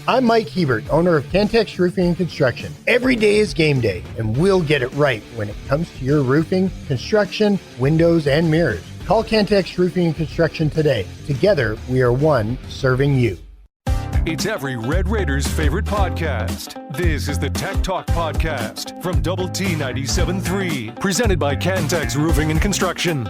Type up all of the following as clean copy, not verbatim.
I'm Mike Hebert, owner of Cantex Roofing and Construction. Every day is game day, and we'll get it right when it comes to your roofing, construction, windows, and mirrors. Call Cantex Roofing and Construction today. Together, we are one serving you. It's every Red Raiders' favorite podcast. This is the Tech Talk Podcast from Double T 97.3, presented by Cantex Roofing and Construction.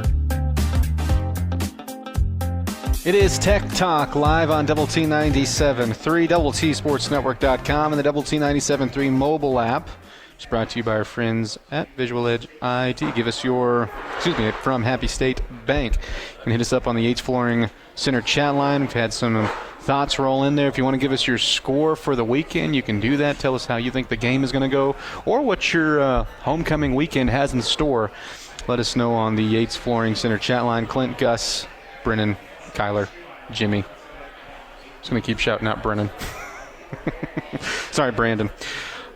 It is Tech Talk live on Double T 97.3, DoubleTSportsNetwork.com, and the Double T 97.3 mobile app. It's brought to you by our friends at Visual Edge IT. Give us from Happy State Bank. You can hit us up on the Yates Flooring Center chat line. We've had some thoughts roll in there. If you want to give us your score for the weekend, you can do that. Tell us how you think the game is going to go or what your homecoming weekend has in store. Let us know on the Yates Flooring Center chat line. Clint, Gus, Brennan, Kyler, Jimmy. Just going to keep shouting out Brennan. Sorry, Brandon.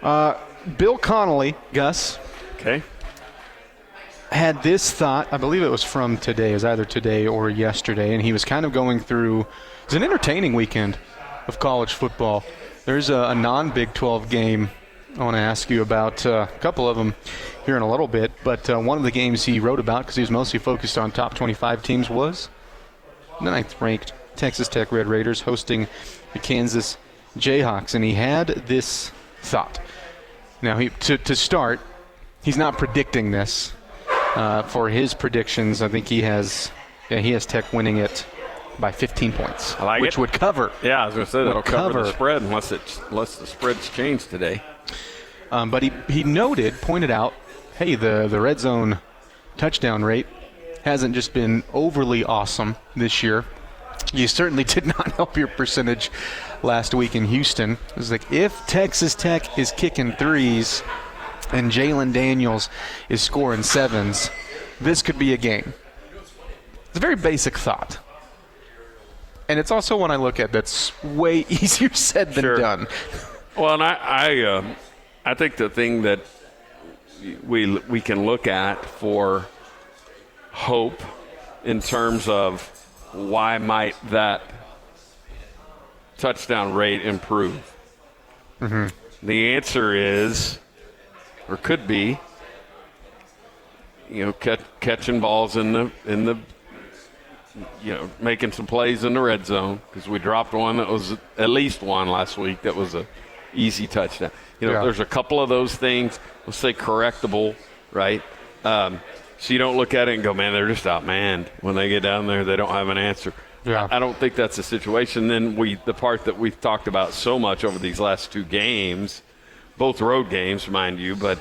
Bill Connolly, Gus. Okay. Had this thought, I believe it was from today, it was either today or yesterday, and he was kind of going through, it's an entertaining weekend of college football. There's a non-Big 12 game I want to ask you about, a couple of them here in a little bit, but one of the games he wrote about, because he was mostly focused on top 25 teams, was the 9th-ranked Texas Tech Red Raiders hosting the Kansas Jayhawks, and he had this thought. Now, to start, he's not predicting this. For his predictions, I think he has Tech winning it by 15 points, which would cover. Yeah, I was going to say that'll cover the spread unless the spread's changed today. But he pointed out, hey, the red zone touchdown rate hasn't just been overly awesome this year. You certainly did not help your percentage last week in Houston. It was like, if Texas Tech is kicking threes and Jalen Daniels is scoring sevens, this could be a game. It's a very basic thought. And it's also one I look at that's way easier said than done. Well, and I think the thing that we can look at for hope in terms of why might that touchdown rate improve? Mm-hmm. The answer is, or could be, catching balls in the making some plays in the red zone, because we dropped one that was at least one last week that was a easy touchdown. There's a couple of those things, let's say correctable, right? So you don't look at it and go, man, they're just outmanned. When they get down there, they don't have an answer. Yeah. I don't think that's the situation. Then the part that we've talked about so much over these last two games, both road games, mind you, but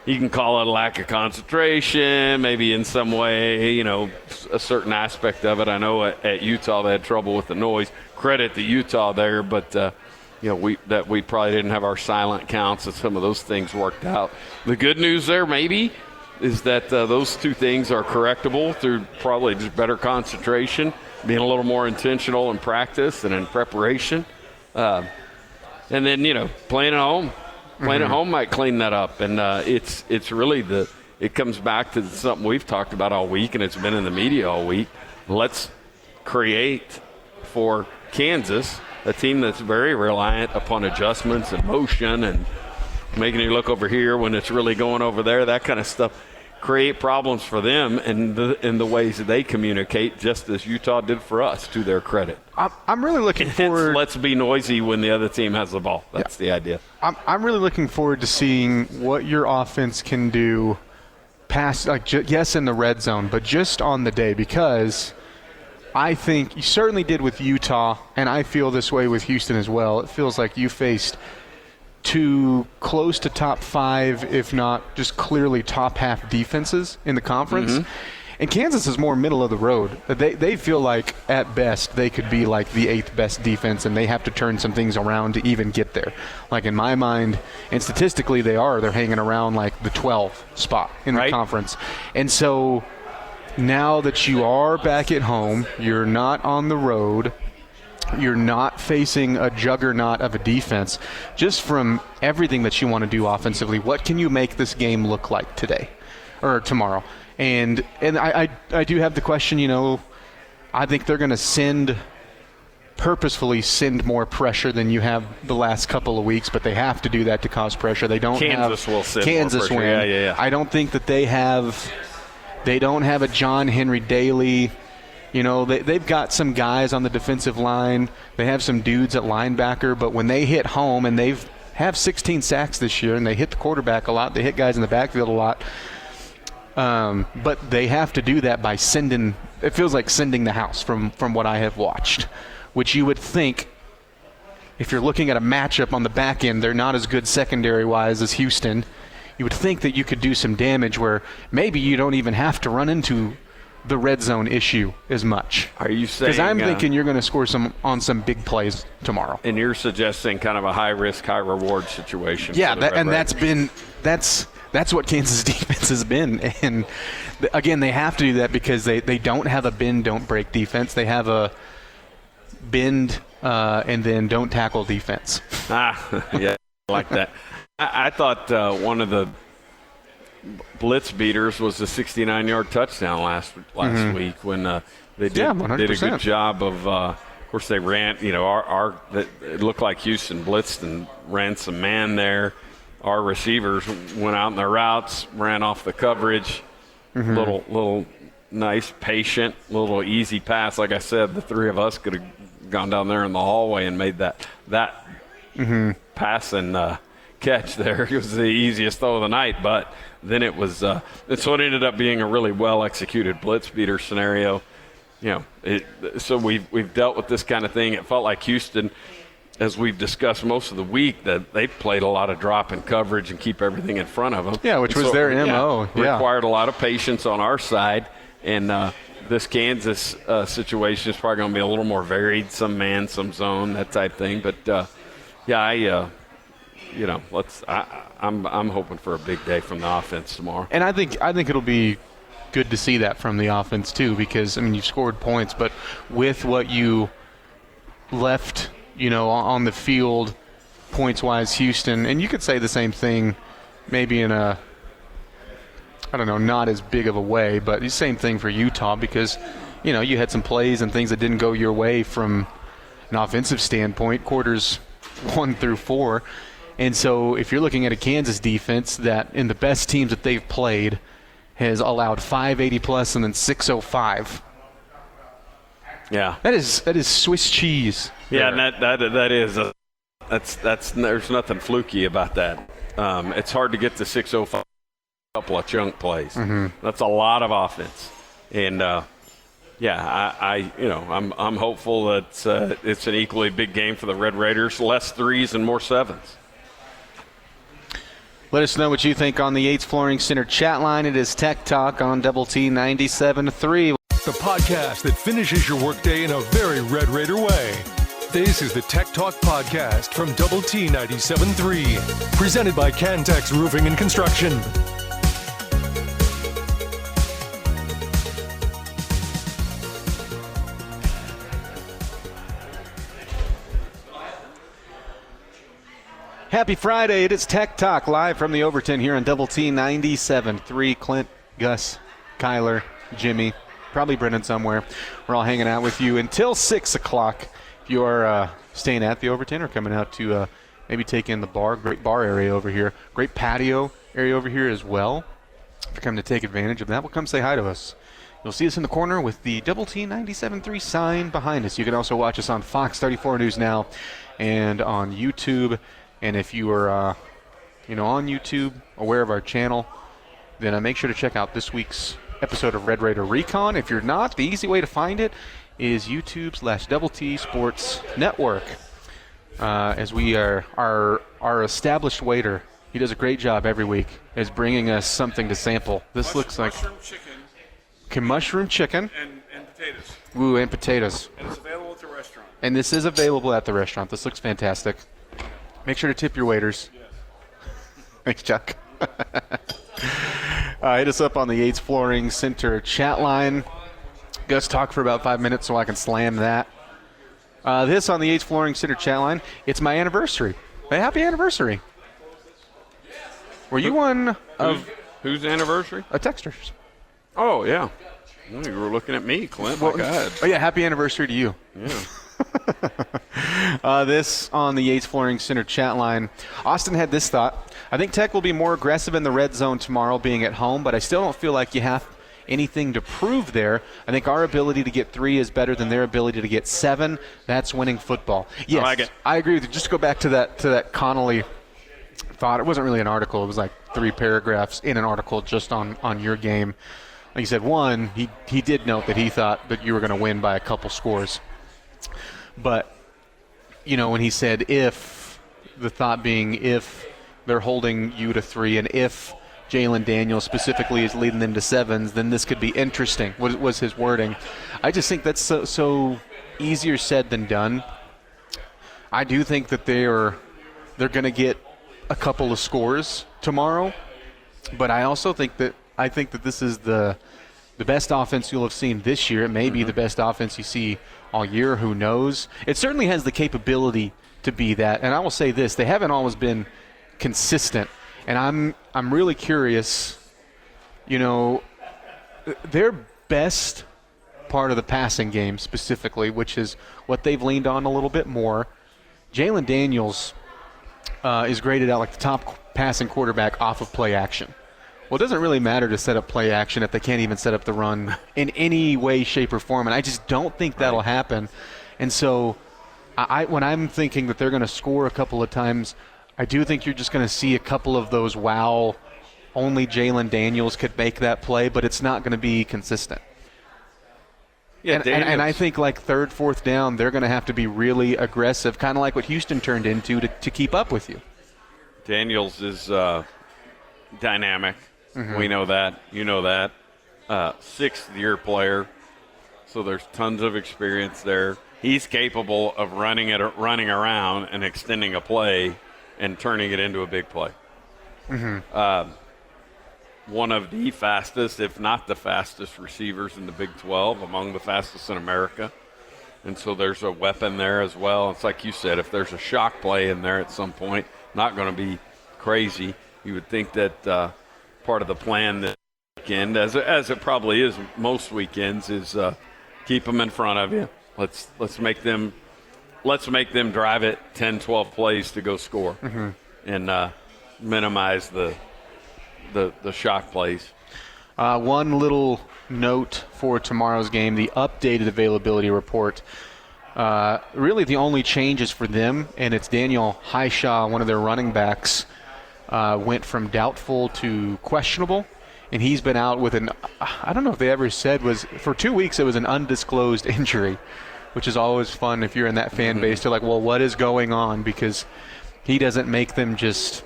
you can call it a lack of concentration, maybe in some way, a certain aspect of it. I know at Utah they had trouble with the noise. Credit to Utah there, but we probably didn't have our silent counts, and some of those things worked out. The good news there maybe is that those two things are correctable through probably just better concentration, being a little more intentional in practice and in preparation. And then, playing at home. Playing at home might clean that up. And it's really it comes back to something we've talked about all week, and it's been in the media all week. Let's create for Kansas a team that's very reliant upon adjustments and motion and making you look over here when it's really going over there, that kind of stuff. Create problems for them in the ways that they communicate, just as Utah did for us, to their credit. I'm really looking forward. Let's be noisy when the other team has the ball. That's the idea. I'm really looking forward to seeing what your offense can do past, yes, in the red zone, but just on the day, because I think you certainly did with Utah, and I feel this way with Houston as well. It feels like you faced two close to top five, if not just clearly top half defenses in the conference. Mm-hmm. And Kansas is more middle of the road. They feel like, at best, they could be like the 8th best defense, and they have to turn some things around to even get there. Like, in my mind, and statistically they're hanging around like the 12th spot in the conference. And so now that you are back at home, you're not on the road, you're not facing a juggernaut of a defense. Just from everything that you want to do offensively, what can you make this game look like today or tomorrow? And I do have the question, I think they're going to send purposefully send more pressure than you have the last couple of weeks, but they have to do that to cause pressure. They don't Kansas have will send Kansas more pressure. win. Yeah. I don't think that they don't have a John Henry Daly. You know, they've got some guys on the defensive line. They have some dudes at linebacker, but when they hit home, and they've have 16 sacks this year, and they hit the quarterback a lot. They hit guys in the backfield a lot. But they have to do that by sending – it feels like sending the house from what I have watched, which you would think if you're looking at a matchup on the back end, they're not as good secondary-wise as Houston. You would think that you could do some damage where maybe you don't even have to run into the red zone issue as much. Are you saying? Because I'm thinking you're going to score on some big plays tomorrow. And you're suggesting kind of a high-risk, high-reward situation. Yeah, that's what Kansas defense has been. And, again, they have to do that because they don't have a bend, don't break defense. They have a bend and then don't tackle defense. Yeah, I like that. I thought one of the blitz beaters was the 69-yard touchdown last week when they did a good job of course, they ran, it looked like Houston blitzed and ran some man there. Our receivers went out in their routes, ran off the coverage, little nice, patient, little easy pass. Like I said, the three of us could have gone down there in the hallway and made that pass and catch there. It was the easiest throw of the night, but then it was so it ended up being a really well-executed blitz beater scenario. So we've dealt with this kind of thing. It felt like Houston, as we've discussed most of the week, that they played a lot of drop in coverage and keep everything in front of them. Yeah, which was their MO. Required a lot of patience on our side. And this Kansas situation is probably going to be a little more varied, some man, some zone, that type thing. But, I'm hoping for a big day from the offense tomorrow. And I think it'll be good to see that from the offense too, because you've scored points, but with what you left, on the field points-wise, Houston, and you could say the same thing maybe in a, not as big of a way, but the same thing for Utah because, you had some plays and things that didn't go your way from an offensive standpoint, quarters 1 through 4. And so if you're looking at a Kansas defense that in the best teams that they've played has allowed 580+ and then 605. Yeah. That is Swiss cheese. Yeah, and that is that's there's nothing fluky about that. It's hard to get to 605 a couple of chunk plays. That's a lot of offense. And I'm hopeful that it's an equally big game for the Red Raiders, less threes and more sevens. Let us know what you think on the Yates Flooring Center chat line. It is Tech Talk on Double T 97.3. The podcast that finishes your workday in a very Red Raider way. This is the Tech Talk Podcast from Double T 97.3. Presented by Cantex Roofing and Construction. Happy Friday. It is Tech Talk live from the Overton here on Double T 97.3. Clint, Gus, Kyler, Jimmy, probably Brendan somewhere. We're all hanging out with you until 6 o'clock. If you are staying at the Overton or coming out to maybe take in the bar, great bar area over here, great patio area over here as well. If you're coming to take advantage of that, well, come say hi to us. You'll see us in the corner with the Double T 97.3 sign behind us. You can also watch us on Fox 34 News Now and on YouTube. And if you are, on YouTube, aware of our channel, then make sure to check out this week's episode of Red Raider Recon. If you're not, the easy way to find it is YouTube/Double T Sports Network. As we are our established waiter, he does a great job every week, is bringing us something to sample. This looks like mushroom chicken. Okay, mushroom chicken. And potatoes. Ooh, and potatoes. And it's available at the restaurant. And this is available at the restaurant. This looks fantastic. Make sure to tip your waiters. Yes. Thanks, Chuck. Hit us up on the Yates Flooring Center chat line. Gus, talk for about 5 minutes so I can slam that. This on the Yates Flooring Center chat line. It's my anniversary. Hey, happy anniversary. Were you one of whose anniversary? a texter's? Oh, yeah. You were looking at me, Clint. My God. Oh, yeah, happy anniversary to you. Yeah. This on the Yates Flooring Center chat line. Austin had this thought. I think Tech will be more aggressive in the red zone tomorrow being at home, but I still don't feel like you have anything to prove there. I think our ability to get 3 is better than their ability to get 7. That's winning football. Yes, I like it. I agree with you. Just to go back to that Connolly thought. It wasn't really an article. It was like 3 paragraphs in an article just on your game. Like you said, one, he did note that he thought that you were going to win by a couple scores. But, when he said if, the thought being if they're holding you to 3 and if Jalen Daniels specifically is leading them to 7s, then this could be interesting, was his wording. I just think that's so easier said than done. I do think that they're going to get a couple of scores tomorrow, but I also think that this is the best offense you'll have seen this year. It may be the best offense you see all year. Who knows? It certainly has the capability to be that. And I will say this: they haven't always been consistent. And I'm really curious. Their best part of the passing game specifically, which is what they've leaned on a little bit more. Jalen Daniels is graded out like the top passing quarterback off of play action. Well, it doesn't really matter to set up play action if they can't even set up the run in any way, shape, or form, and I just don't think that'll happen. And so when I'm thinking that they're going to score a couple of times, I do think you're just going to see a couple of those only Jalen Daniels could make that play, but it's not going to be consistent. Yeah, and I think like 3rd, 4th down, they're going to have to be really aggressive, kind of like what Houston turned into to keep up with you. Daniels is dynamic. We know that. You know that. 6th-year player, so there's tons of experience there. He's capable of running around and extending a play and turning it into a big play. One of the fastest, if not the fastest, receivers in the Big 12, among the fastest in America. And so there's a weapon there as well. It's like you said, if there's a shock play in there at some point, not going to be crazy. You would think that part of the plan this weekend, as it probably is most weekends, is keep them in front of you. Let's make them drive it 10, 12 plays to go score, and minimize the shock plays. One little note for tomorrow's game: the updated availability report. Really, the only changes for them, and it's Daniel Highshaw, one of their running backs, went from doubtful to questionable, and he's been out with I don't know if they ever said for 2 weeks it was an undisclosed injury, which is always fun if you're in that fan base. They're like, well, what is going on? Because he doesn't make them just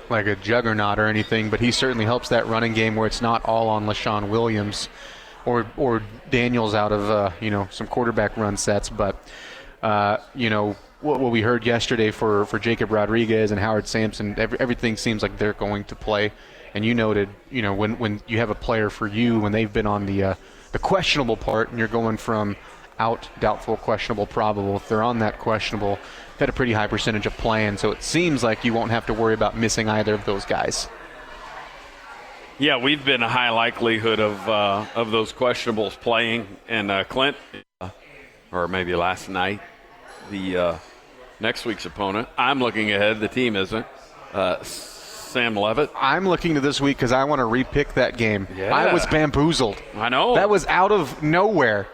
like a juggernaut or anything, but he certainly helps that running game where it's not all on LaShawn Williams or Daniels out of some quarterback run sets. But what we heard yesterday for Jacob Rodriguez and Howard Sampson, everything seems like they're going to play. And you noted, when you have a player for you, when they've been on the questionable part, and you're going from out, doubtful, questionable, probable, if they're on that questionable, they've had a pretty high percentage of playing. So it seems like you won't have to worry about missing either of those guys. Yeah, we've been a high likelihood of those questionables playing. And Clint, or maybe last night, the next week's opponent, I'm looking ahead. The team isn't. Sam Levitt. I'm looking to this week because I want to repick that game. Yeah. I was bamboozled. I know. That was out of nowhere.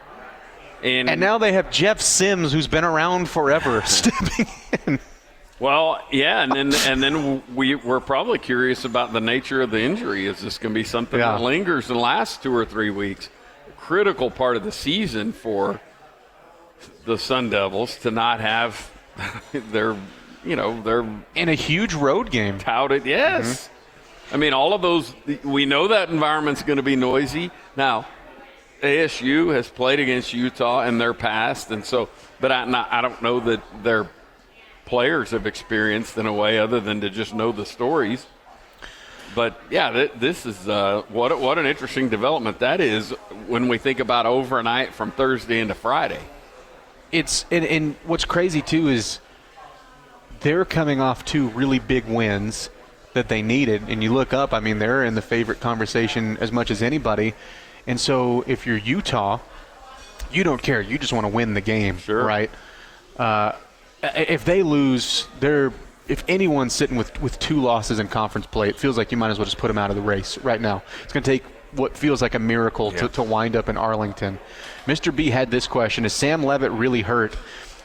And now they have Jeff Sims, who's been around forever, stepping in. Well, yeah, and then we're probably curious about the nature of the injury. Is this going to be something that lingers and lasts 2 or 3 weeks? Critical part of the season for the Sun Devils to not have their in a huge road game. Touted, yes. I mean, all of those, we know that environment's going to be noisy. Now, ASU has played against Utah in their past, and so, but I don't know that their players have experienced in a way other than to just know the stories. But yeah, this is what an interesting development that is when we think about overnight from Thursday into Friday. It's and what's crazy too is they're coming off 2 really big wins that they needed, and you look up, I mean, they're in the favorite conversation as much as anybody. And so if you're Utah, you don't care. You just want to win the game, Sure. right? If they lose, if anyone's sitting with 2 losses in conference play, it feels like you might as well just put them out of the race right now. It's going to take what feels like a miracle to wind up in Arlington. Mr. B had this question: is Sam Levitt really hurt,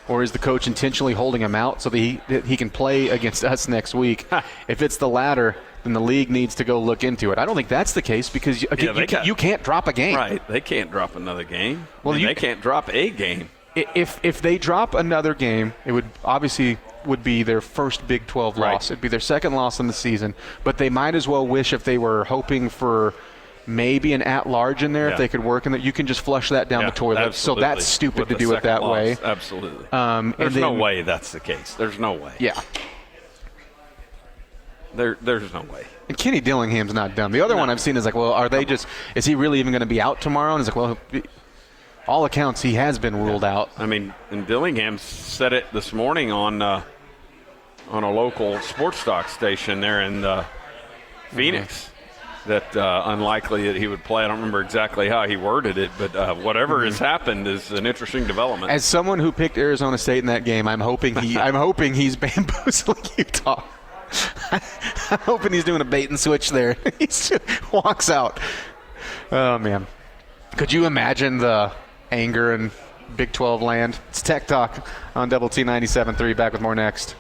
or is the coach intentionally holding him out so that he can play against us next week? If it's the latter, then the league needs to go look into it. I don't think that's the case because, you can't drop a game. Right. They can't drop another game. Well, they can't drop a game. If they drop another game, it would be their first Big 12 loss. It'd be their second loss in the season. But they might as well wish, if they were hoping for maybe an at-large in there, if they could work in that, you can just flush that down the toilet. Absolutely. So that's stupid to do it that way. Absolutely. There's no way that's the case. There's no way. Yeah. There's no way. And Kenny Dillingham's not dumb. The other one I've seen is like, well, is he really even going to be out tomorrow? And it's like, well, all accounts he has been ruled out. I mean, and Dillingham said it this morning on a local sports talk station there in Phoenix. That unlikely that he would play. I don't remember exactly how he worded it, but whatever has happened is an interesting development. As someone who picked Arizona State in that game, I'm hoping he's bamboozling Utah. I'm hoping he's doing a bait and switch there. He just walks out. Oh man, could you imagine the anger in Big 12 land? It's Tech Talk on Double T 97.3. Back with more next.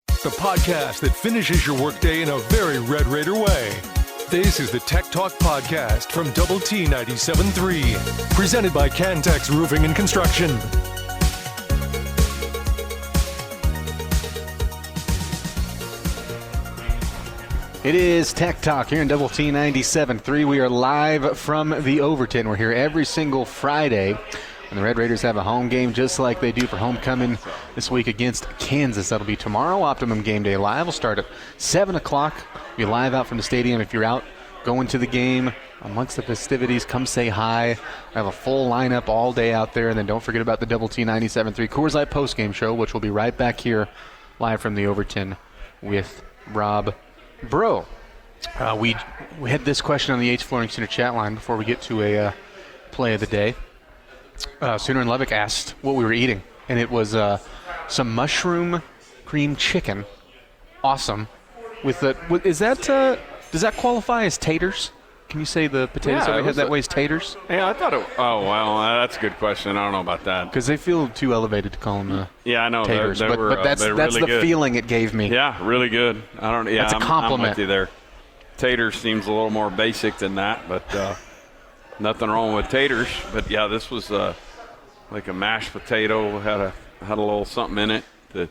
The podcast that finishes your workday in a very Red Raider way. This is the Tech Talk Podcast from Double T 97.3, presented by Cantex Roofing and Construction. It is Tech Talk here in Double T 97.3. We are live from the Overton. We're here every single Friday when the Red Raiders have a home game, just like they do for homecoming this week against Kansas. That'll be tomorrow. Optimum Game Day Live will start at 7 o'clock. Be live out from the stadium. If you're out going to the game amongst the festivities, come say hi. I have a full lineup all day out there. And then don't forget about the Double T 97.3 Coors Light postgame show, which will be right back here live from the Overton with Rob Bro. We had this question on the H Flooring Center chat line before we get to a play of the day. Sooner and Levick asked what we were eating, and it was some mushroom cream chicken. Awesome. Does that qualify as taters? Can you say the potatoes that we had that way as taters? Yeah, I thought it. Oh, well, that's a good question. I don't know about that. Because they feel too elevated to call them I know. taters. But that's really the good. feeling it gave me. Yeah, really good. I don't. Yeah, that's a compliment. I'm with you there. Taters seems a little more basic than that, but nothing wrong with taters. But yeah, this was like a mashed potato. Had a little something in it to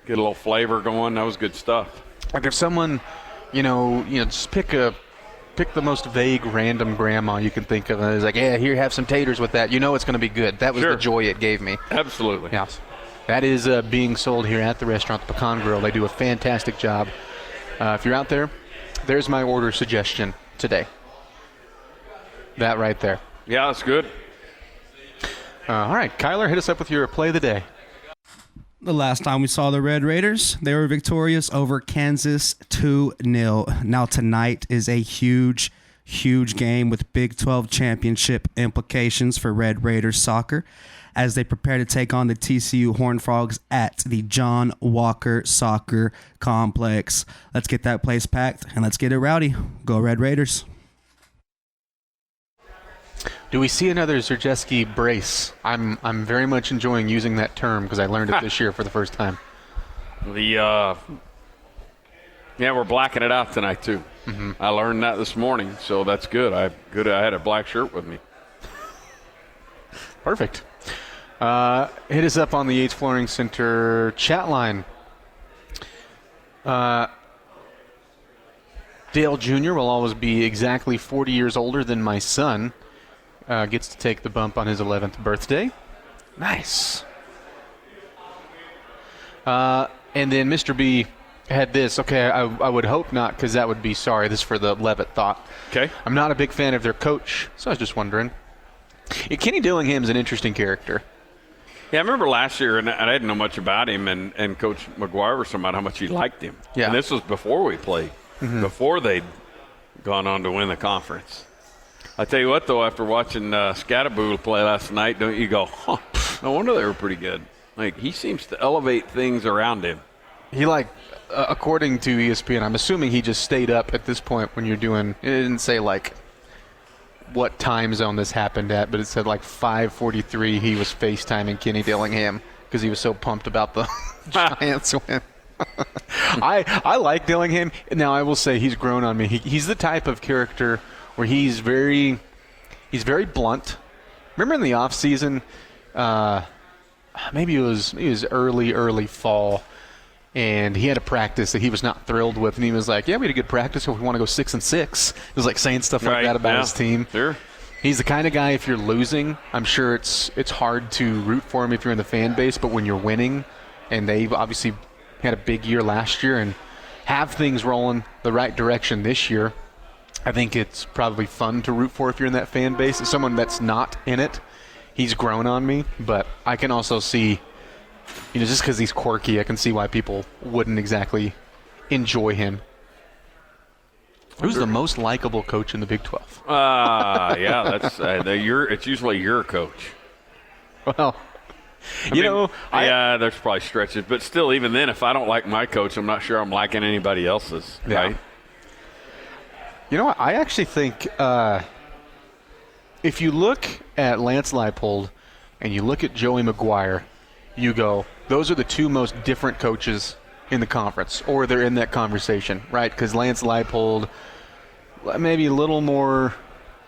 get a little flavor going. That was good stuff. Like if someone, just pick the most vague random grandma you can think of, and it's like, yeah, here, have some taters with that. You know it's going to be good. That was the joy it gave me. Absolutely. Yes. That is being sold here at the restaurant, the Pecan Grill. They do a fantastic job. If you're out there, there's my order suggestion today. That right there. Yeah, that's good. All right, Kyler, hit us up with your play of the day. The last time we saw the Red Raiders, they were victorious over Kansas 2-0. Now tonight is a huge game with Big 12 championship implications for Red Raiders soccer as they prepare to take on the TCU Horned Frogs at the John Walker Soccer Complex. Let's get that place packed and let's get it rowdy. Go Red Raiders. Do we see another Zerjeski brace? I'm very much enjoying using that term because I learned it this year for the first time. We're blacking it out tonight too. Mm-hmm. I learned that this morning, so that's good. I had a black shirt with me. Perfect. Hit us up on the H Flooring Center chat line. Dale Jr. will always be exactly 40 years older than my son. Gets to take the bump on his 11th birthday. Nice. And then Mr. B had this. Okay, I would hope not, because that would be sorry. This is for the Levitt thought. Okay. I'm not a big fan of their coach, so I was just wondering. Kenny Dillingham's an interesting character. Yeah, I remember last year, and I didn't know much about him, and Coach McGuire was talking about how much he liked him. Yeah. And this was before we played, before they'd gone on to win the conference. I tell you what, though, after watching Scattaboo play last night, don't you go, huh, no wonder they were pretty good. Like, he seems to elevate things around him. He, according to ESPN, I'm assuming he just stayed up at this point when you're doing, it didn't say, what time zone this happened at, but it said, 5:43 he was FaceTiming Kenny Dillingham because he was so pumped about the Giants win. I like Dillingham. Now, I will say he's grown on me. He's the type of character where he's very blunt. Remember in the offseason, maybe it was early fall, and he had a practice that he was not thrilled with, and he was like, yeah, we had a good practice, so we want to go 6-6. He was saying stuff like that about his team. Sure. He's the kind of guy, if you're losing, I'm sure it's hard to root for him if you're in the fan base, but when you're winning, and they've obviously had a big year last year and have things rolling the right direction this year, I think it's probably fun to root for if you're in that fan base. As someone that's not in it, he's grown on me, but I can also see, just because he's quirky, I can see why people wouldn't exactly enjoy him. Who's the most likable coach in the Big 12? Yeah, that's it's usually your coach. Well, there's probably stretches, but still, even then, if I don't like my coach, I'm not sure I'm liking anybody else's, right? You know what? I actually think if you look at Lance Leipold and you look at Joey McGuire, you go, those are the two most different coaches in the conference, or they're in that conversation, right? Because Lance Leipold, maybe a little more,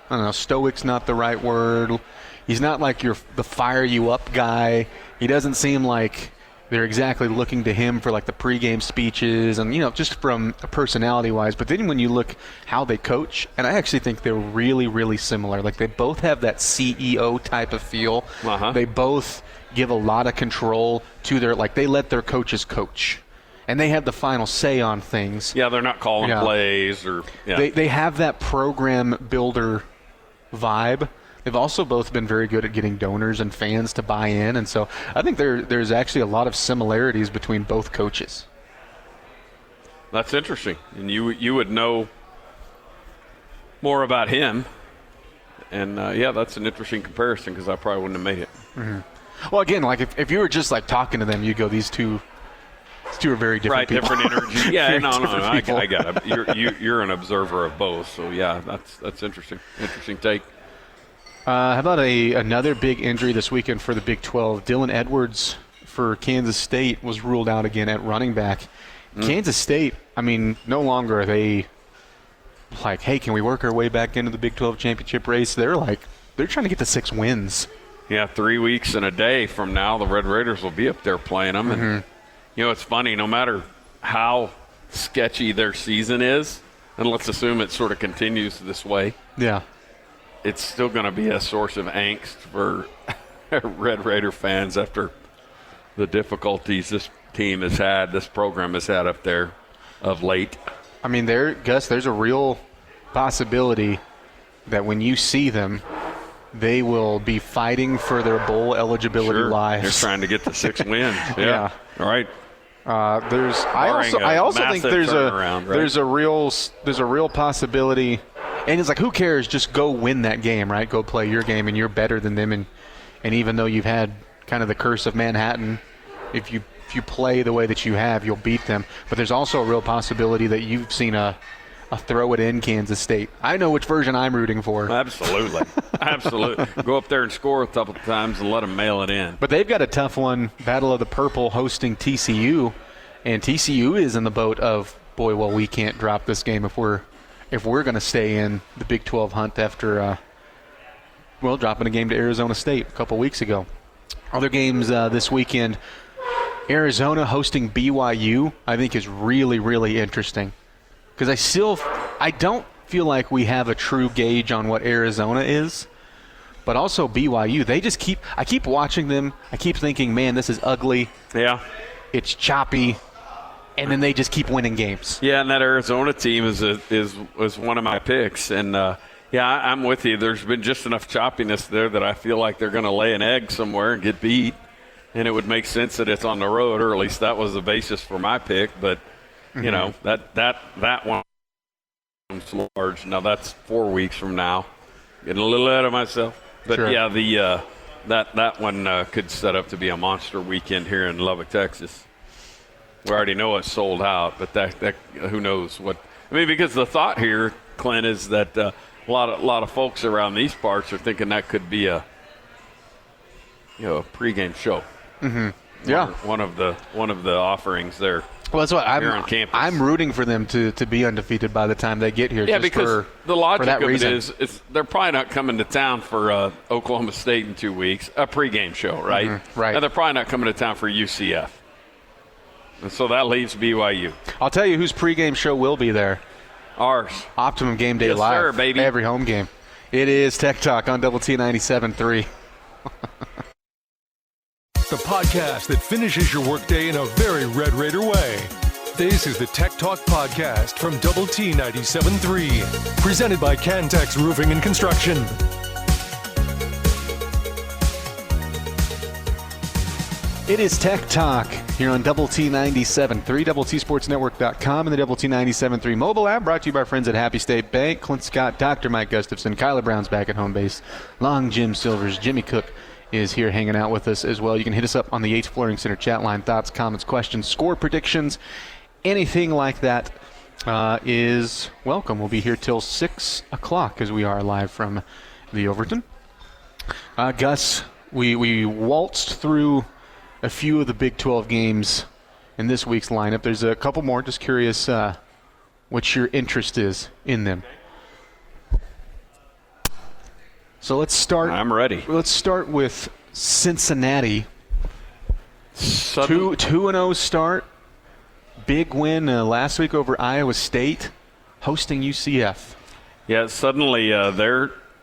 I don't know, stoic's not the right word. He's not like the fire you up guy. He doesn't seem like they're exactly looking to him for the pregame speeches and, just from personality-wise. But then when you look how they coach, and I actually think they're really, really similar. They both have that CEO type of feel. Uh-huh. They both give a lot of control to they let their coaches coach. And they have the final say on things. Yeah, they're not calling plays or – They have that program builder vibe. They've also both been very good at getting donors and fans to buy in, and so I think there's actually a lot of similarities between both coaches. That's interesting, and you would know more about him, and that's an interesting comparison because I probably wouldn't have made it. Mm-hmm. Well, again, if you were just talking to them, you go, these two are very different people. Different energy. Yeah, no, I got it. You're an observer of both, so yeah, that's interesting. Interesting take. How about another big injury this weekend for the Big 12? Dylan Edwards for Kansas State was ruled out again at running back. Kansas State, no longer are they hey, can we work our way back into the Big 12 championship race? They're trying to get to 6 wins. Yeah, 3 weeks and a day from now, the Red Raiders will be up there playing them. Mm-hmm. And, it's funny, no matter how sketchy their season is, and let's assume it sort of continues this way. Yeah. It's still going to be a source of angst for Red Raider fans after the difficulties this team has had, this program has had up there of late. There's a real possibility that when you see them, they will be fighting for their bowl eligibility lives. They're trying to get to 6 wins. Yeah. All right. I also think there's a real possibility. And it's who cares? Just go win that game, right? Go play your game, and you're better than them. And even though you've had kind of the curse of Manhattan, if you play the way that you have, you'll beat them. But there's also a real possibility that you've seen a throw it in Kansas State. I know which version I'm rooting for. Absolutely. Go up there and score a couple of times and let them mail it in. But they've got a tough one, Battle of the Purple hosting TCU. And TCU is in the boat of, we can't drop this game if we're going to stay in the Big 12 hunt after, dropping a game to Arizona State a couple weeks ago. Other games this weekend, Arizona hosting BYU, I think is really, really interesting. Because I don't feel like we have a true gauge on what Arizona is. But also BYU, I keep watching them. I keep thinking, man, this is ugly. Yeah. It's choppy. And then they just keep winning games. Yeah, and that Arizona team is one of my picks. And, I'm with you. There's been just enough choppiness there that I feel like they're going to lay an egg somewhere and get beat. And it would make sense that it's on the road, or at least that was the basis for my pick. But, that one is large. Now, that's 4 weeks from now. getting a little ahead of myself. But, Sure. yeah, that one could set up to be a monster weekend here in Lubbock, Texas. We already know it's sold out, but that who knows what – I mean, because the thought here, Clint, is that a lot of folks around these parts are thinking that could be a pregame show. Mm-hmm. Yeah. One of the offerings there. Well, that's what here on campus. I'm rooting for them to be undefeated by the time they get here. Yeah, just because the logic of it reason. is they're probably not coming to town for Oklahoma State in 2 weeks, a pregame show, right? Mm-hmm. Right. And they're probably not coming to town for UCF. And so that leaves BYU. I'll tell you whose pregame show will be there. Ours. Optimum Game Day Yes, Live. sir, baby. Every home game. It is Tech Talk on Double T 97.3. The podcast that finishes your workday in a very Red Raider way. This is the Tech Talk Podcast from Double T 97.3, presented by Cantex Roofing and Construction. It is Tech Talk here on Double T 97.3, DoubleTSportsNetwork.com, and the Double T 97.3 mobile app, brought to you by our friends at Happy State Bank. Clint Scott, Dr. Mike Gustafson, Kyler Brown's back at home base, Long Jim Silvers, Jimmy Cook is here hanging out with us as well. You can hit us up on the Yates Flooring Center chat line. Thoughts, comments, questions, score predictions, anything like that is welcome. We'll be here till 6 o'clock as we are live from the Overton. Gus, we waltzed through a few of the Big 12 games in this week's lineup. There's a couple more. Just curious what your interest is in them. So let's start. I'm ready. Let's start with Cincinnati. 2-0 start. Big win last week over Iowa State, hosting UCF. Yeah, suddenly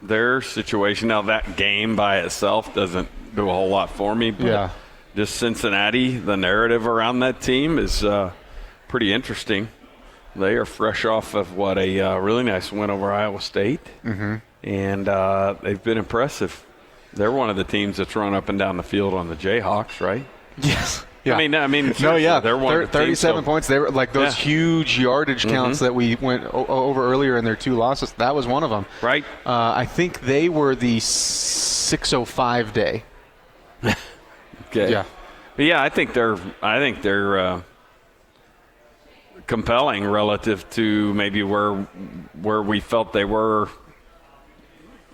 their situation, now that game by itself doesn't do a whole lot for me. But just Cincinnati, the narrative around that team is pretty interesting. They are fresh off of a really nice win over Iowa State. Mm-hmm. And they've been impressive. They're one of the teams that's run up and down the field on the Jayhawks, right? Yes. Yeah. I mean, no, yeah. They're one of the 37 teams, points. They were like those huge yardage counts that we went over earlier in their 2 losses. That was one of them. Right. I think they were the 605 day. Okay. Yeah. But yeah, I think they're compelling relative to maybe where we felt they were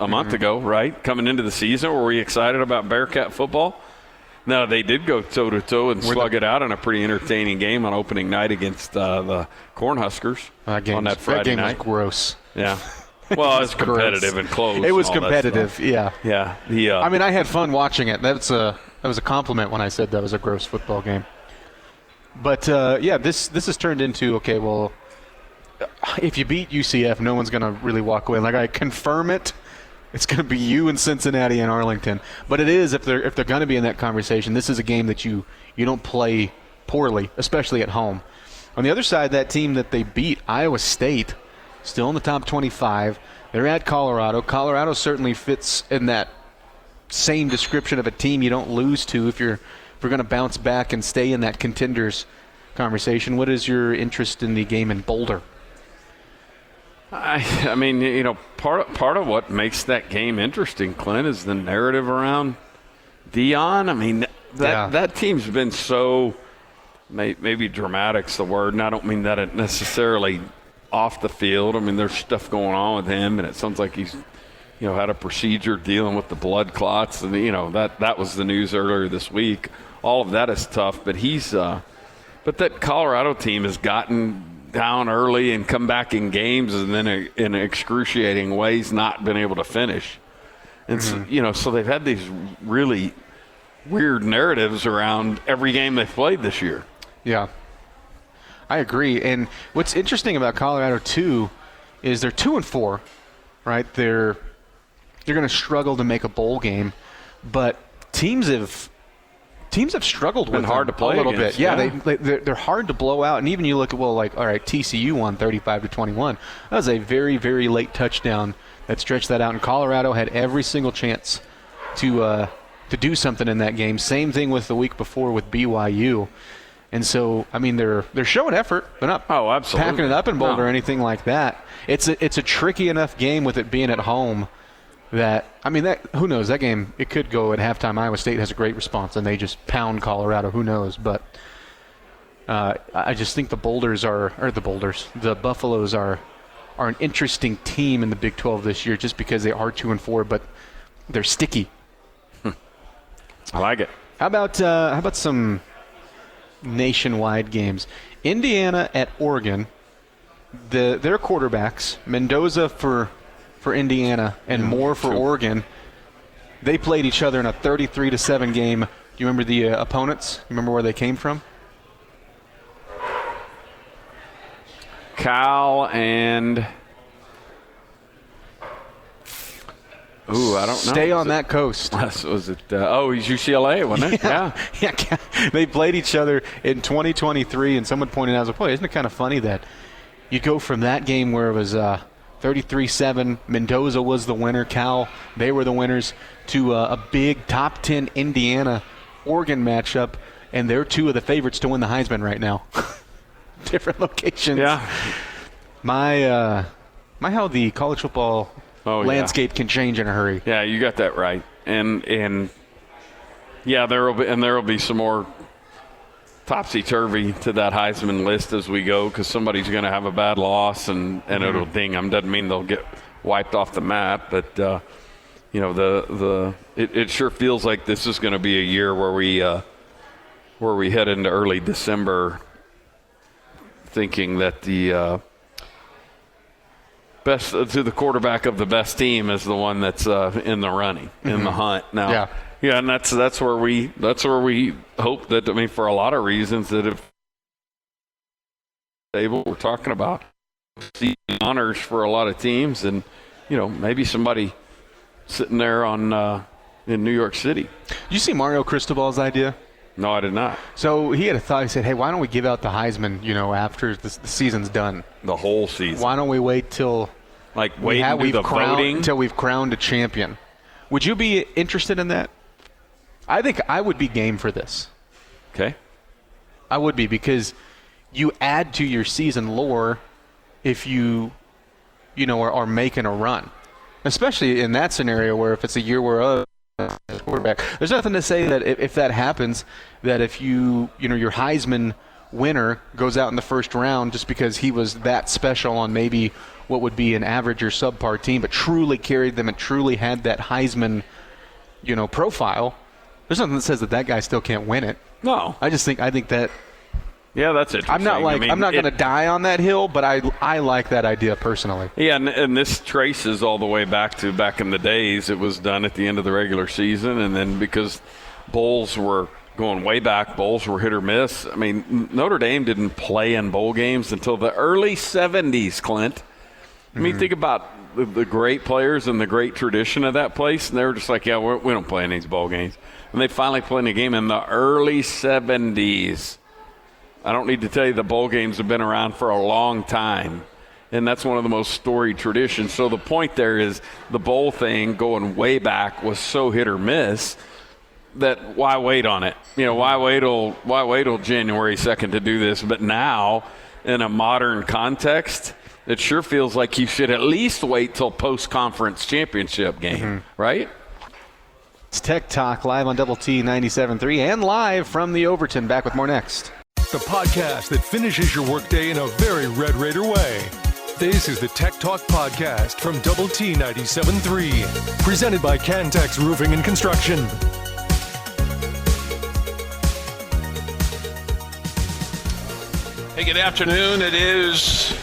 a month ago, right? Coming into the season, were we excited about Bearcat football? No, they did go toe-to-toe and slug it out in a pretty entertaining game on opening night against the Cornhuskers on that Friday night. That game was gross. Yeah. Well, it was competitive and close. It was competitive, yeah. Yeah. I mean, I had fun watching it. That was a compliment when I said that was a gross football game. But, this has turned into, okay, well, if you beat UCF, no one's going to really walk away. Like, I confirm it. It's going to be you and Cincinnati and Arlington. But it is, if they're going to be in that conversation, this is a game that you don't play poorly, especially at home. On the other side, that team that they beat, Iowa State, still in the top 25. They're at Colorado. Colorado certainly fits in that same description of a team you don't lose to if you're going to bounce back and stay in that contenders conversation. What is your interest in the game in Boulder? I mean, part of what makes that game interesting, Clint, is the narrative around Dion. I mean, that team's been so maybe dramatic's the word, and I don't mean that it necessarily off the field. I mean, there's stuff going on with him, and it sounds like he's had a procedure dealing with the blood clots, and that was the news earlier this week. All of that is tough, but but that Colorado team has gotten down early and come back in games and then in excruciating ways not been able to finish. And so they've had these really weird narratives around every game they've played this year. Yeah, I agree. And what's interesting about Colorado too is they're 2-4, right? They're going to struggle to make a bowl game, but teams have struggled with hard them to play a little against, bit. Yeah, they're hard to blow out. And even you look at, all right, TCU won 35-21. That was a very, very late touchdown that stretched that out. And Colorado had every single chance to do something in that game. Same thing with the week before with BYU. And so, I mean, they're showing effort. They're not absolutely packing it up in Boulder or anything like that. It's a tricky enough game with it being at home that who knows, that game, it could go at halftime. Iowa State has a great response and they just pound Colorado, who knows, but I just think the Buffaloes are an interesting team in the Big 12 this year just because they are 2-4, but they're sticky. I like it. How about some nationwide games? Indiana at Oregon. Their quarterbacks, Mendoza for Indiana and Moore for Oregon, they played each other in a 33-7 game. Do you remember the opponents? You remember where they came from? Cal and I don't know. Stay on that coast. Was it? He's UCLA, wasn't it? Yeah. They played each other in 2023, and someone pointed out, boy, isn't it kind of funny that you go from that game where it was 33-7, Mendoza was the winner, Cal, they were the winners, to a big top 10 Indiana-Oregon matchup, and they're two of the favorites to win the Heisman right now. Different locations. Yeah. My how the college football landscape can change in a hurry. Yeah, you got that right. And yeah, there'll be some more topsy-turvy to that Heisman list as we go, because somebody's going to have a bad loss and it'll ding them. Doesn't mean they'll get wiped off the map, but it sure feels like this is going to be a year where we head into early December thinking that the best to the quarterback of the best team is the one that's in the running, in the hunt now. Yeah, and that's where we hope that, for a lot of reasons, that if we're talking about the honors for a lot of teams, and maybe somebody sitting there in New York City. You see Mario Cristobal's idea? No, I did not. So he had a thought. He said, hey, why don't we give out the Heisman, after the season's done? The whole season. Why don't we wait till until we've crowned a champion? Would you be interested in that? I think I would be game for this. Okay. I would be, because you add to your season lore if you are making a run. Especially in that scenario where if it's a year where quarterback. There's nothing to say that if that happens, that if your Heisman winner goes out in the first round just because he was that special on maybe what would be an average or subpar team, but truly carried them and truly had that Heisman, profile. There's nothing that says that guy still can't win it. No, I think that. Yeah, that's interesting. I'm not going to die on that hill, but I like that idea personally. Yeah, and this traces all the way back in the days. It was done at the end of the regular season, and then because bowls were going way back, bowls were hit or miss. Notre Dame didn't play in bowl games until the early 70s, Clint. Think about the great players and the great tradition of that place, and they were just like, yeah, we don't play in these bowl games. And they finally played in a game in the early 70s. I don't need to tell you the bowl games have been around for a long time, and that's one of the most storied traditions. So the point there is the bowl thing going way back was so hit or miss that why wait on it? Why wait till January 2nd to do this? But now, in a modern context, it sure feels like you should at least wait till post-conference championship game, right? It's Tech Talk live on Double T 97.3 and live from the Overton. Back with more next. The podcast that finishes your workday in a very Red Raider way. This is the Tech Talk Podcast from Double T 97.3, presented by Cantex Roofing and Construction. Hey, good afternoon. It is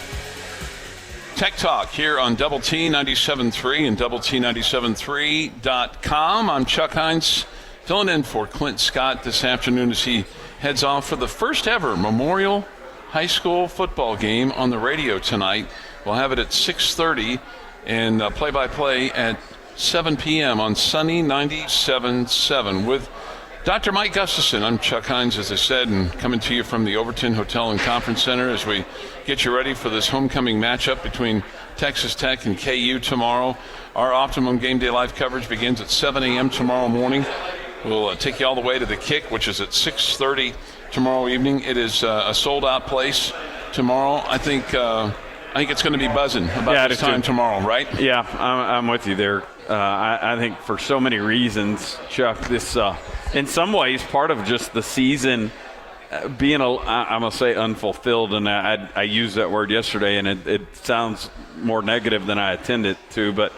Tech Talk here on Double T 97.3 and Double T973.com. I'm Chuck Heinz, filling in for Clint Scott this afternoon as he heads off for the first ever Memorial High School football game on the radio tonight. We'll have it at 6:30 and play-by-play at 7 p.m. on Sunny 97.7 with Dr. Mike Gustafson. I'm Chuck Heinz, as I said, and coming to you from the Overton Hotel and Conference Center as we get you ready for this homecoming matchup between Texas Tech and KU tomorrow. Our Optimum Game Day Live coverage begins at 7 a.m. tomorrow morning. We'll take you all the way to the kick, which is at 6:30 tomorrow evening. It is a sold-out place tomorrow. I think it's going to be buzzing about this time tomorrow, right? Yeah, I'm with you there, I think for so many reasons, Chuck, this in some ways part of just the season being, I'm going to say unfulfilled, and I used that word yesterday, and it sounds more negative than I intended to, but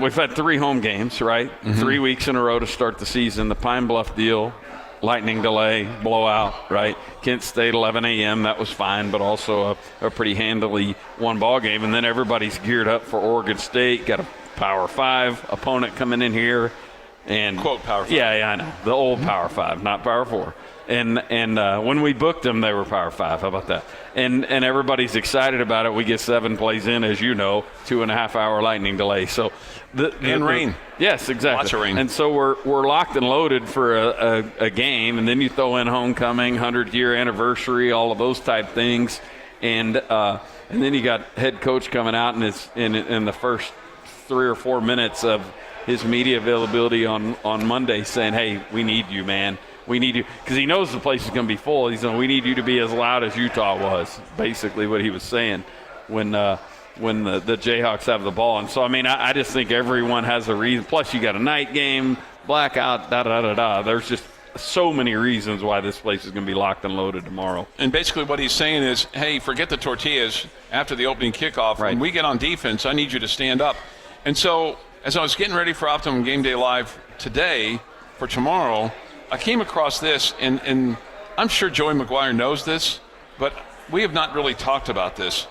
we've had 3 home games, right? Mm-hmm. 3 weeks in a row to start the season. The Pine Bluff deal, lightning delay, blowout, right? Kent State, 11 a.m., that was fine, but also a pretty handily won ball game. And then everybody's geared up for Oregon State, got a Power 5 opponent coming in here. And quote Power 5. Yeah, I know. The old Power 5, not Power 4. And when we booked them, they were Power 5. How about that? And everybody's excited about it. We get 7 plays in, as you know, 2.5-hour lightning delay. So and rain. Yes, exactly. Lots of rain. And so we're locked and loaded for a game, and then you throw in homecoming, 100-year anniversary, all of those type things, and then you got head coach coming out in the first 3 or 4 minutes of his media availability on Monday saying, "Hey, we need you, man. We need you," because he knows the place is going to be full. He's saying, "We need you to be as loud as Utah was," basically what he was saying when the Jayhawks have the ball. And so, I mean, I just think everyone has a reason. Plus, you got a night game, blackout, da-da-da-da-da. There's just so many reasons why this place is going to be locked and loaded tomorrow. And basically what he's saying is, hey, forget the tortillas after the opening kickoff. Right. When we get on defense, I need you to stand up. And so as I was getting ready for Optimum Game Day Live today for tomorrow, I came across this, and I'm sure Joey McGuire knows this, but we have not really talked about this.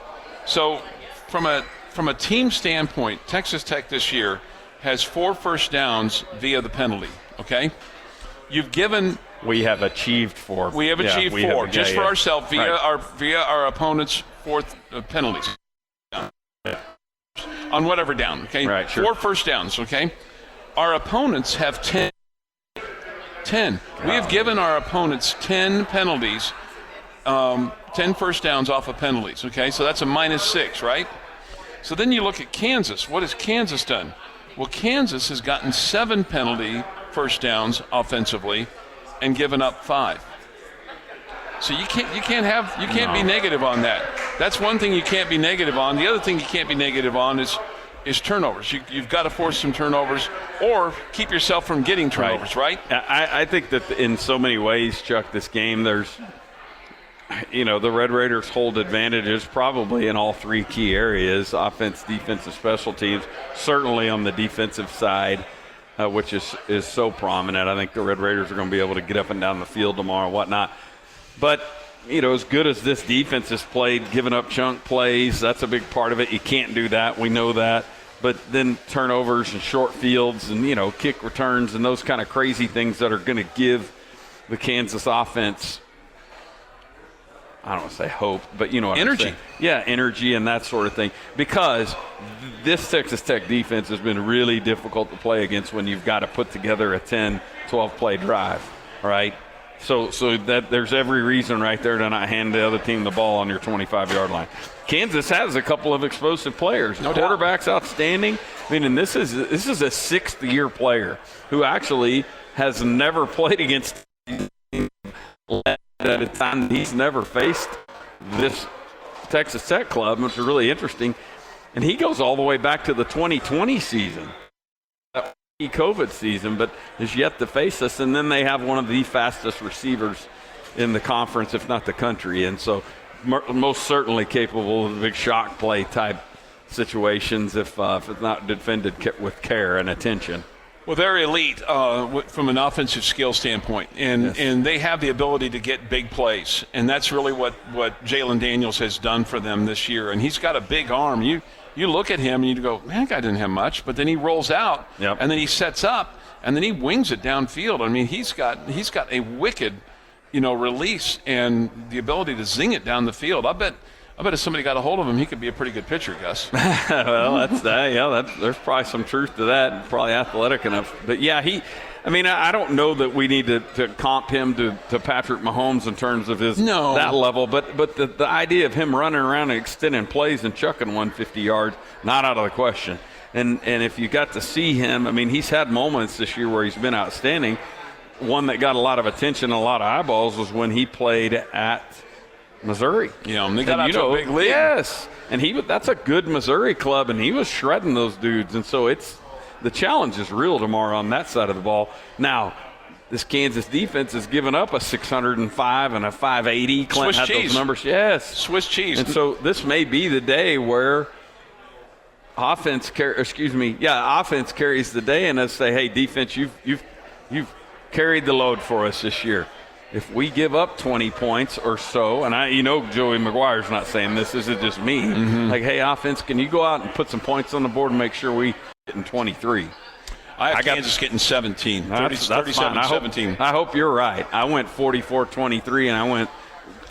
So from a team standpoint, Texas Tech this year has 4 first downs via the penalty, okay? We have achieved 4. We have achieved 4 just for ourselves via our opponent's 4th penalties. On whatever down, okay? Right, sure. 4 first downs, okay? Our opponents have 10. We have given our opponents 10 penalties, 10 first downs off of penalties, okay? So that's a -6, right? So then you look at Kansas. What has Kansas done? Well, Kansas has gotten 7 penalty first downs offensively and given up 5. So you can't be negative on that. That's one thing you can't be negative on. The other thing you can't be negative on is turnovers. You've got to force some turnovers or keep yourself from getting turnovers, right? I think that in so many ways, Chuck, this game, there's, the Red Raiders hold advantages probably in all 3 key areas: offense, defense, and special teams. Certainly on the defensive side, which is so prominent. I think the Red Raiders are going to be able to get up and down the field tomorrow and whatnot. But, as good as this defense has played, giving up chunk plays, that's a big part of it. You can't do that. We know that. But then turnovers and short fields and, kick returns and those kind of crazy things that are going to give the Kansas offense, I don't want to say hope, but you know what energy. I'm saying. Yeah, energy and that sort of thing. Because this Texas Tech defense has been really difficult to play against when you've got to put together a 10, 12-play drive, right? So that there's every reason right there to not hand the other team the ball on your 25-yard line. Kansas has a couple of explosive players. No Quarterback's doubt. Outstanding. I mean, and this is a 6th-year player who actually has never played against at a time he's never faced this Texas Tech club, which is really interesting. And he goes all the way back to the 2020 season. COVID season, but is yet to face us. And then they have one of the fastest receivers in the conference, if not the country. And so most certainly capable of big shock play type situations if it's not defended with care and attention. Well, they're elite from an offensive skill standpoint, and they have the ability to get big plays. And that's really what Jalen Daniels has done for them this year. And he's got a big arm. You look at him and you go, man, that guy didn't have much. But then he rolls out, and then he sets up, and then he wings it downfield. I mean, he's got a wicked, release and the ability to zing it down the field. I bet if somebody got a hold of him, he could be a pretty good pitcher, Gus. Well, that's that. Yeah, there's probably some truth to that. Probably athletic enough. But yeah, I don't know that we need to comp him to Patrick Mahomes in terms of that level. But the idea of him running around and extending plays and chucking 150 yards, not out of the question. And if you got to see him, I mean, he's had moments this year where he's been outstanding. One that got a lot of attention and a lot of eyeballs was when he played at Missouri. Yeah, they got out to a big league. Yes, and that's a good Missouri club, and he was shredding those dudes. And so the challenge is real tomorrow on that side of the ball. Now, this Kansas defense has given up a 605 and a 580. Clint Swiss had cheese. those numbers. Yes, Swiss cheese. And so this may be the day where offense carries the day, and us say, hey, defense, you've carried the load for us this year. If we give up 20 points or so, and Joey McGuire's not saying this is just me. Mm-hmm. Like, hey, offense, can you go out and put some points on the board and make sure we get in 23? I have Kansas getting 17, That's 37-17. I hope you're right. I went 44-23, and I went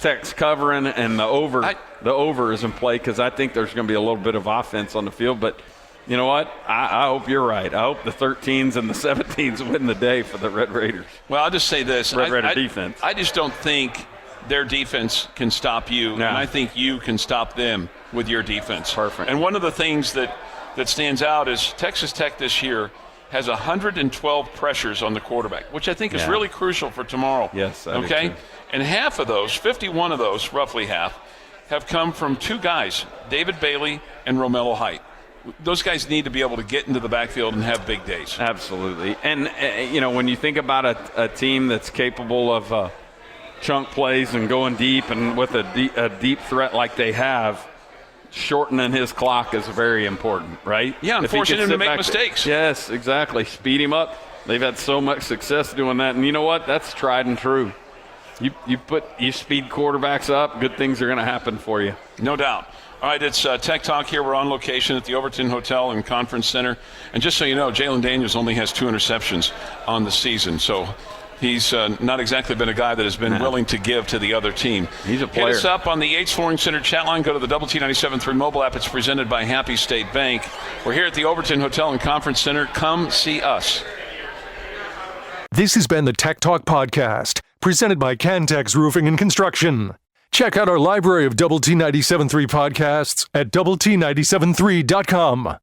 Tech's covering, and the over is in play because I think there's going to be a little bit of offense on the field. But you know what? I hope you're right. I hope the 13s and the 17s win the day for the Red Raiders. Well, I'll just say this. Red Raider defense. I just don't think their defense can stop you, and I think you can stop them with your defense. Perfect. And one of the things that stands out is Texas Tech this year has 112 pressures on the quarterback, which I think is really crucial for tomorrow. Yes, I do okay? too. And half of those, 51 of those, roughly half, have come from two guys, David Bailey and Romello Height. Those guys need to be able to get into the backfield and have big days. Absolutely. And, when you think about a team that's capable of chunk plays and going deep and with a deep threat like they have, shortening his clock is very important, right? Yeah, and forcing him to make mistakes. Yes, exactly. Speed him up. They've had so much success doing that. And you know what? That's tried and true. You speed quarterbacks up, good things are going to happen for you. No doubt. All right, it's Tech Talk here. We're on location at the Overton Hotel and Conference Center. And just so you know, Jalen Daniels only has 2 interceptions on the season. So he's not exactly been a guy that has been willing to give to the other team. He's a player. Hit us up on the Yates Flooring Center chat line. Go to the Double T 97.3 mobile app. It's presented by Happy State Bank. We're here at the Overton Hotel and Conference Center. Come see us. This has been the Tech Talk Podcast, presented by Cantex Roofing and Construction. Check out our library of Double T 97.3 podcasts at doublet97.3.com.